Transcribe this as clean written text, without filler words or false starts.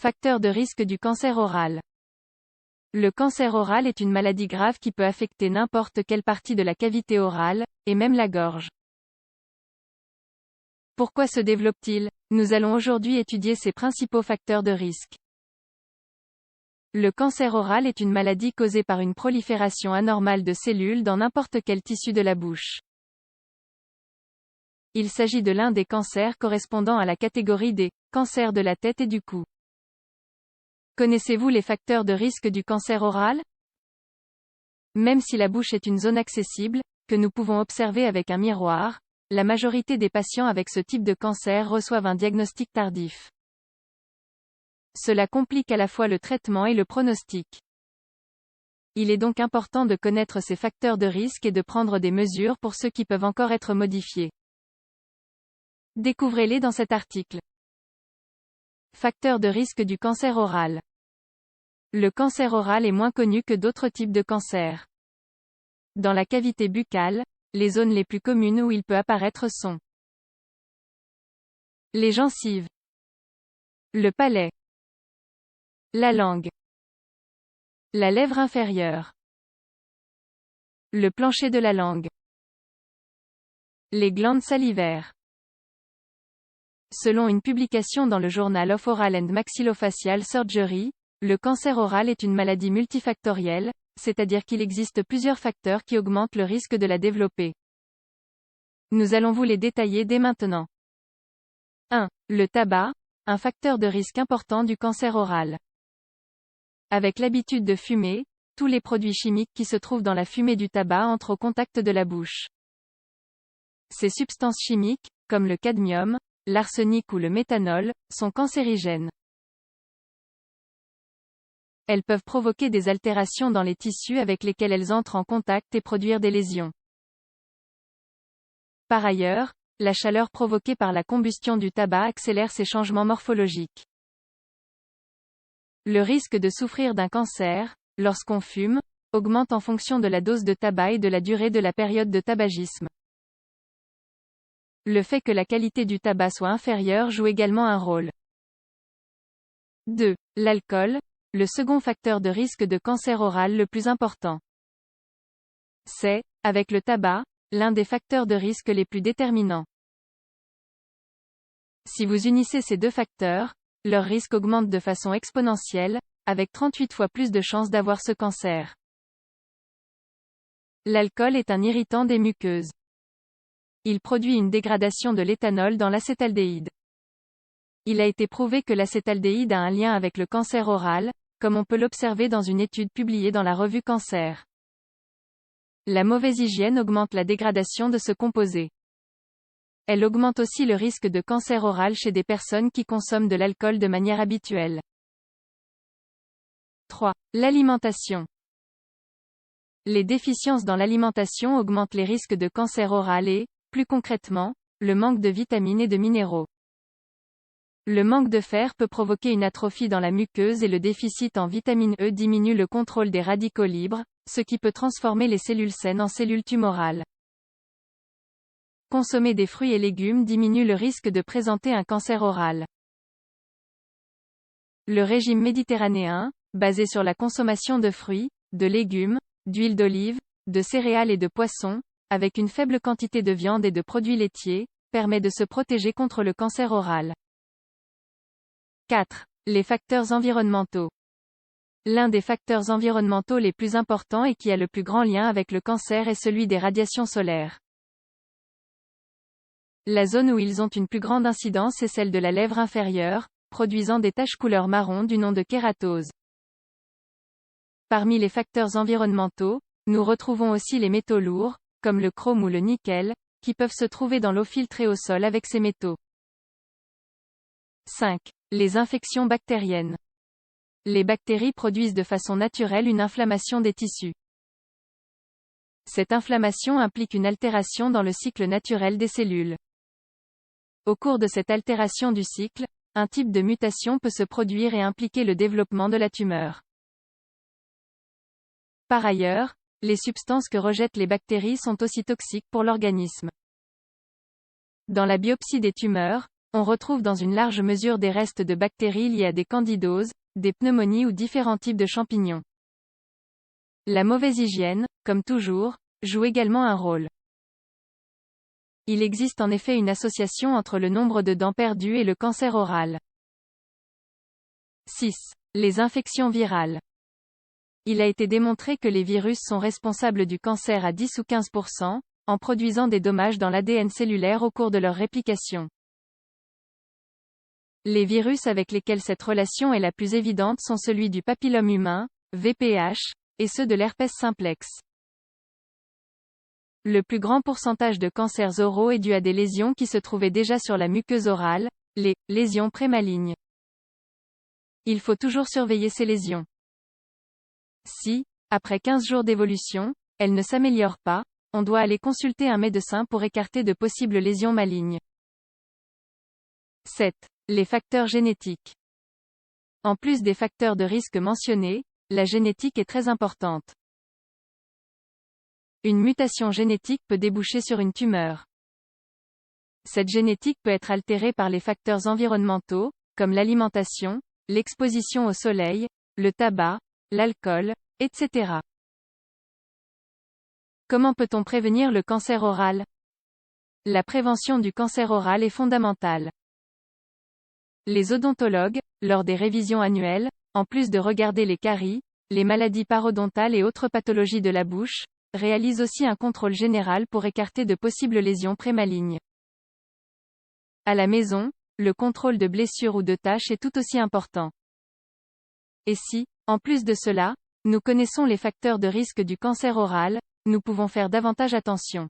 Facteur de risque du cancer oral. Le cancer oral est une maladie grave qui peut affecter n'importe quelle partie de la cavité orale, et même la gorge. Pourquoi se développe-t-il? Nous allons aujourd'hui étudier ses principaux facteurs de risque. Le cancer oral est une maladie causée par une prolifération anormale de cellules dans n'importe quel tissu de la bouche. Il s'agit de l'un des cancers correspondant à la catégorie des cancers de la tête et du cou. Connaissez-vous les facteurs de risque du cancer oral? Même si la bouche est une zone accessible, que nous pouvons observer avec un miroir, la majorité des patients avec ce type de cancer reçoivent un diagnostic tardif. Cela complique à la fois le traitement et le pronostic. Il est donc important de connaître ces facteurs de risque et de prendre des mesures pour ceux qui peuvent encore être modifiés. Découvrez-les dans cet article. Facteurs de risque du cancer oral. Le cancer oral est moins connu que d'autres types de cancers. Dans la cavité buccale, les zones les plus communes où il peut apparaître sont les gencives, le palais, la langue, la lèvre inférieure, le plancher de la langue, les glandes salivaires. Selon une publication dans le journal of Oral and Maxillofacial Surgery, le cancer oral est une maladie multifactorielle, c'est-à-dire qu'il existe plusieurs facteurs qui augmentent le risque de la développer. Nous allons vous les détailler dès maintenant. 1. Le tabac, un facteur de risque important du cancer oral. Avec l'habitude de fumer, tous les produits chimiques qui se trouvent dans la fumée du tabac entrent au contact de la bouche. Ces substances chimiques, comme le cadmium, l'arsenic ou le méthanol, sont cancérigènes. Elles peuvent provoquer des altérations dans les tissus avec lesquels elles entrent en contact et produire des lésions. Par ailleurs, la chaleur provoquée par la combustion du tabac accélère ces changements morphologiques. Le risque de souffrir d'un cancer, lorsqu'on fume, augmente en fonction de la dose de tabac et de la durée de la période de tabagisme. Le fait que la qualité du tabac soit inférieure joue également un rôle. 2. L'alcool, le second facteur de risque de cancer oral le plus important. C'est, avec le tabac, l'un des facteurs de risque les plus déterminants. Si vous unissez ces deux facteurs, leur risque augmente de façon exponentielle, avec 38 fois plus de chances d'avoir ce cancer. L'alcool est un irritant des muqueuses. Il produit une dégradation de l'éthanol dans l'acétaldéhyde. Il a été prouvé que l'acétaldéhyde a un lien avec le cancer oral, comme on peut l'observer dans une étude publiée dans la revue Cancer. La mauvaise hygiène augmente la dégradation de ce composé. Elle augmente aussi le risque de cancer oral chez des personnes qui consomment de l'alcool de manière habituelle. 3. L'alimentation. Les déficiences dans l'alimentation augmentent les risques de cancer oral et, plus concrètement, le manque de vitamines et de minéraux. Le manque de fer peut provoquer une atrophie dans la muqueuse et le déficit en vitamine E diminue le contrôle des radicaux libres, ce qui peut transformer les cellules saines en cellules tumorales. Consommer des fruits et légumes diminue le risque de présenter un cancer oral. Le régime méditerranéen, basé sur la consommation de fruits, de légumes, d'huile d'olive, de céréales et de poissons, avec une faible quantité de viande et de produits laitiers, permet de se protéger contre le cancer oral. 4. Les facteurs environnementaux. L'un des facteurs environnementaux les plus importants et qui a le plus grand lien avec le cancer est celui des radiations solaires. La zone où ils ont une plus grande incidence est celle de la lèvre inférieure, produisant des taches couleur marron du nom de kératose. Parmi les facteurs environnementaux, nous retrouvons aussi les métaux lourds, comme le chrome ou le nickel, qui peuvent se trouver dans l'eau filtrée au sol avec ces métaux. 5. Les infections bactériennes. Les bactéries produisent de façon naturelle une inflammation des tissus. Cette inflammation implique une altération dans le cycle naturel des cellules. Au cours de cette altération du cycle, un type de mutation peut se produire et impliquer le développement de la tumeur. Par ailleurs, les substances que rejettent les bactéries sont aussi toxiques pour l'organisme. Dans la biopsie des tumeurs, on retrouve dans une large mesure des restes de bactéries liées à des candidoses, des pneumonies ou différents types de champignons. La mauvaise hygiène, comme toujours, joue également un rôle. Il existe en effet une association entre le nombre de dents perdues et le cancer oral. 6. Les infections virales. Il a été démontré que les virus sont responsables du cancer à 10 ou 15%, en produisant des dommages dans l'ADN cellulaire au cours de leur réplication. Les virus avec lesquels cette relation est la plus évidente sont celui du papillome humain, VPH, et ceux de l'herpès simplex. Le plus grand pourcentage de cancers oraux est dû à des lésions qui se trouvaient déjà sur la muqueuse orale, les lésions prémalignes. Il faut toujours surveiller ces lésions. Si, après 15 jours d'évolution, elles ne s'améliorent pas, on doit aller consulter un médecin pour écarter de possibles lésions malignes. 7. Les facteurs génétiques. En plus des facteurs de risque mentionnés, la génétique est très importante. Une mutation génétique peut déboucher sur une tumeur. Cette génétique peut être altérée par les facteurs environnementaux, comme l'alimentation, l'exposition au soleil, le tabac, l'alcool, etc. Comment peut-on prévenir le cancer oral? La prévention du cancer oral est fondamentale. Les odontologues, lors des révisions annuelles, en plus de regarder les caries, les maladies parodontales et autres pathologies de la bouche, réalisent aussi un contrôle général pour écarter de possibles lésions prémalignes. À la maison, le contrôle de blessures ou de taches est tout aussi important. Et si, en plus de cela, nous connaissons les facteurs de risque du cancer oral, nous pouvons faire davantage attention.